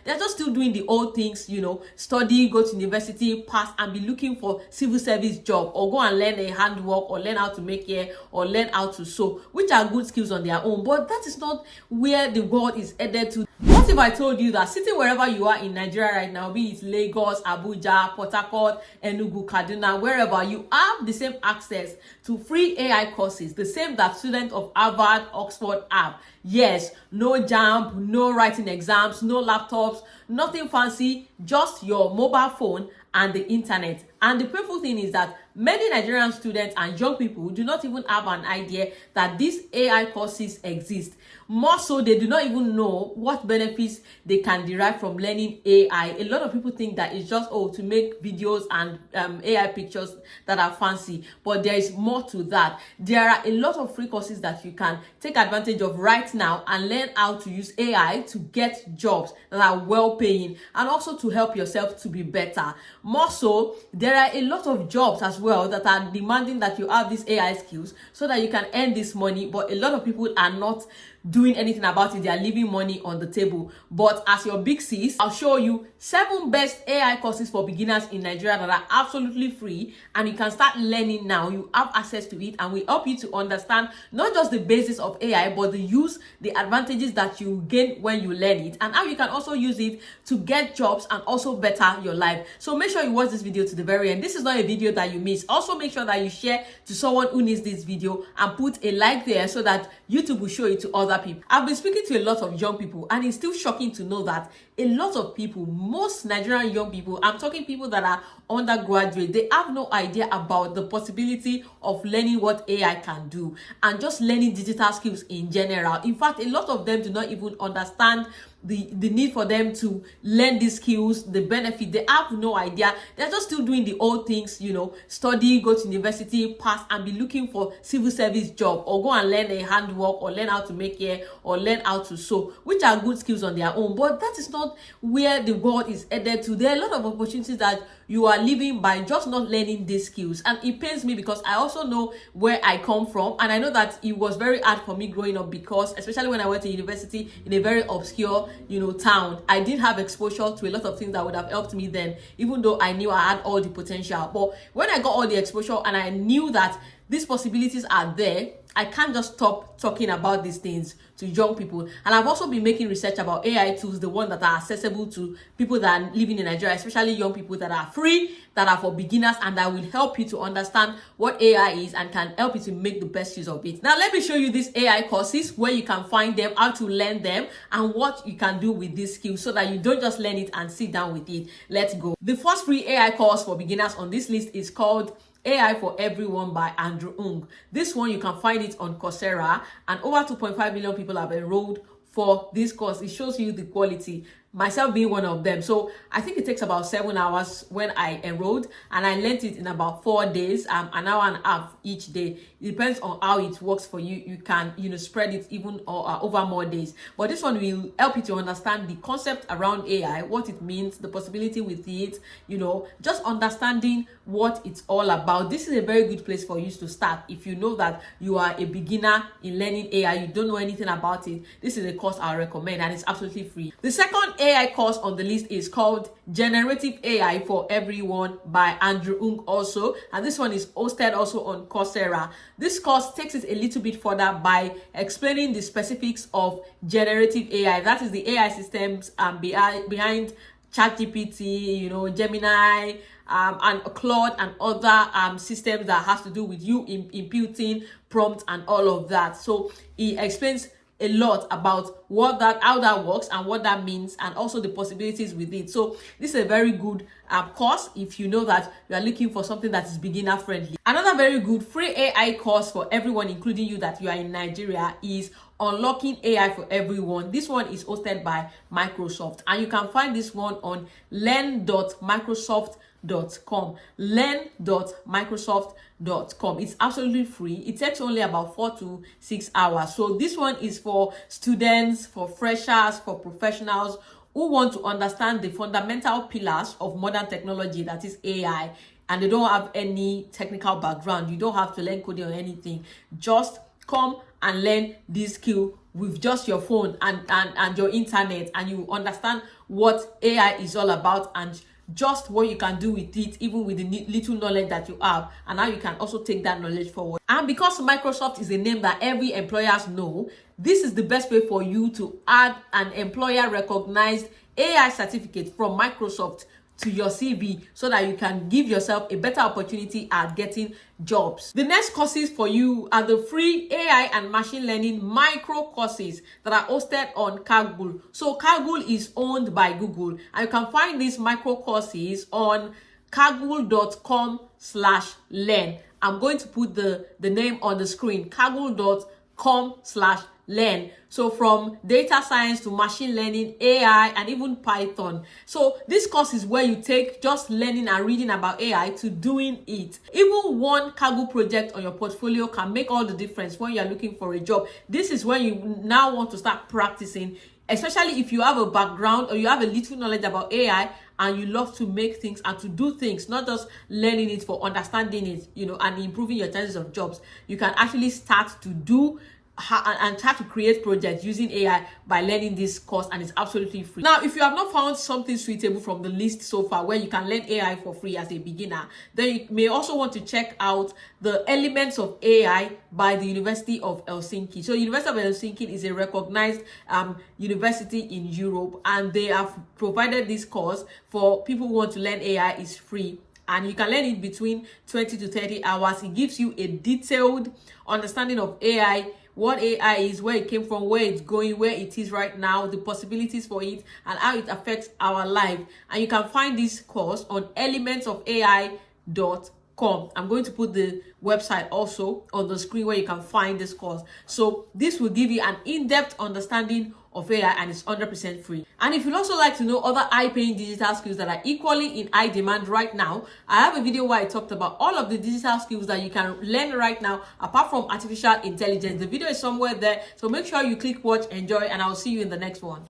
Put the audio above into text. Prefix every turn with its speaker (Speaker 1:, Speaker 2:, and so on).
Speaker 1: They're just still doing the old things, study, go to university, pass, and be looking for civil service job, or go and learn a handwork, or learn how to make hair, or learn how to sew, which are good skills on their own. But that is not where the world is headed to. What if I told you that sitting wherever you are in Nigeria right now, be it Lagos, Abuja, Port Harcourt, Enugu, Kaduna, wherever, you have the same access to free AI courses, the same that students of Harvard, Oxford have. Yes, no JAMB, no writing exams, no laptops, nothing fancy, just your mobile phone and the internet. And the painful thing is that many Nigerian students and young people do not even have an idea that these AI courses exist. More so, they do not even know what benefits they can derive from learning AI. A lot of people think that it's just, to make videos and AI pictures that are fancy. But there is more to that. There are a lot of free courses that you can take advantage of right now and learn how to use AI to get jobs that are well paying, and also to help yourself to be better. More so, there are a lot of jobs as well that are demanding that you have these AI skills so that you can earn this money, but a lot of people are not doing anything about it. They are leaving money on the table. But as your big sis, I'll show you 7 best AI courses for beginners in Nigeria that are absolutely free, and you can start learning now. You have access to it, and we help you to understand not just the basis of AI, but the advantages that you gain when you learn it, and how you can also use it to get jobs and also better your life. So make sure you watch this video to the very end. This is not a video that you miss. Also make sure that you share to someone who needs this video, and put a like there so that YouTube will show it to other people. I've been speaking to a lot of young people, and it's still shocking to know that a lot of people, most Nigerian young people, I'm talking people that are undergraduate, they have no idea about the possibility of learning what AI can do, and just learning digital skills in general. In fact, a lot of them do not even understand the need for them to learn these skills, the benefit. They have no idea. They're just still doing the old things, study, go to university, pass, and be looking for civil service job, or go and learn a handwork, or learn how to make hair, or learn how to sew, which are good skills on their own. But that is not where the world is headed to. There are a lot of opportunities that you are living by just not learning these skills. And it pains me, because I also know where I come from, and I know that it was very hard for me growing up, because especially when I went to university in a very obscure town, I didn't have exposure to a lot of things that would have helped me then, even though I knew I had all the potential. But when I got all the exposure and I knew that these possibilities are there, I can't just stop talking about these things to young people. And I've also been making research about AI tools, the ones that are accessible to people that are living in Nigeria, especially young people, that are free, that are for beginners, and that will help you to understand what AI is and can help you to make the best use of it. Now, let me show you these AI courses, where you can find them, how to learn them, and what you can do with these skills, so that you don't just learn it and sit down with it. Let's go. The first free AI course for beginners on this list is called AI for Everyone by Andrew Ng. This one, you can find it on Coursera, and over 2.5 million people have enrolled for this course. It shows you the quality, myself being one of them. So I think it takes about 7 hours when I enrolled, and I learned it in about 4 days, an hour and a half each day. It depends on how it works for you. You can spread it even over more days, but this one will help you to understand the concept around AI, what it means, the possibility with it, just understanding what it's all about. This is a very good place for you to start. If you know that you are a beginner in learning AI, you don't know anything about it, this is a course I recommend, and it's absolutely free. The second AI course on the list is called Generative AI for Everyone by Andrew Ng also, and this one is hosted also on Coursera. This course takes it a little bit further by explaining the specifics of generative AI. That is the AI systems behind ChatGPT, Gemini, and Claude, and other systems that has to do with you imputing prompts and all of that. So he explains a lot about how that works and what that means, and also the possibilities with it. So this is a very good course if you know that you are looking for something that is beginner friendly. Another very good free AI course for everyone, including you that you are in Nigeria, is Unlocking AI for Everyone. This one is hosted by Microsoft, and you can find this one on learn.microsoft.com. It's absolutely free. It takes only about 4 to 6 hours. So this one is for students, for freshers, for professionals who want to understand the fundamental pillars of modern technology, that is AI, and they don't have any technical background. You don't have to learn coding or anything. Just come and learn this skill with just your phone and your internet, and you understand what AI is all about and just what you can do with it, even with the little knowledge that you have, and how you can also take that knowledge forward. And because Microsoft is a name that every employers know, this is the best way for you to add an employer recognized AI certificate from Microsoft to your CV so that you can give yourself a better opportunity at getting jobs. The next courses for you are the free AI and machine learning micro courses that are hosted on Kaggle. So Kaggle is owned by Google, and you can find these micro courses on kaggle.com/learn. I'm going to put the name on the screen, kaggle.com/learn. So from data science to machine learning, AI, and even Python. So this course is where you take just learning and reading about AI to doing it. Even one Kaggle project on your portfolio can make all the difference when you're looking for a job. This is when you now want to start practicing, especially if you have a background or you have a little knowledge about AI and you love to make things and to do things, not just learning it for understanding it, and improving your chances of jobs. You can actually start to do and try to create projects using AI by learning this course, and it's absolutely free. Now, if you have not found something suitable from the list so far where you can learn AI for free as a beginner, then you may also want to check out the Elements of AI by the University of Helsinki. So University of Helsinki is a recognized university in Europe, and they have provided this course for people who want to learn AI. Is free, and you can learn it between 20 to 30 hours. It gives you a detailed understanding of AI, what AI is, where it came from, where it's going, where it is right now, the possibilities for it, and how it affects our life. And you can find this course on elementsofai.com. I'm going to put the website also on the screen where you can find this course. So this will give you an in-depth understanding of AI, and it's 100% free. And if you'd also like to know other high-paying digital skills that are equally in high demand right now, I have a video where I talked about all of the digital skills that you can learn right now apart from artificial intelligence. The video is somewhere there, so make sure you click watch, enjoy, and I'll see you in the next one.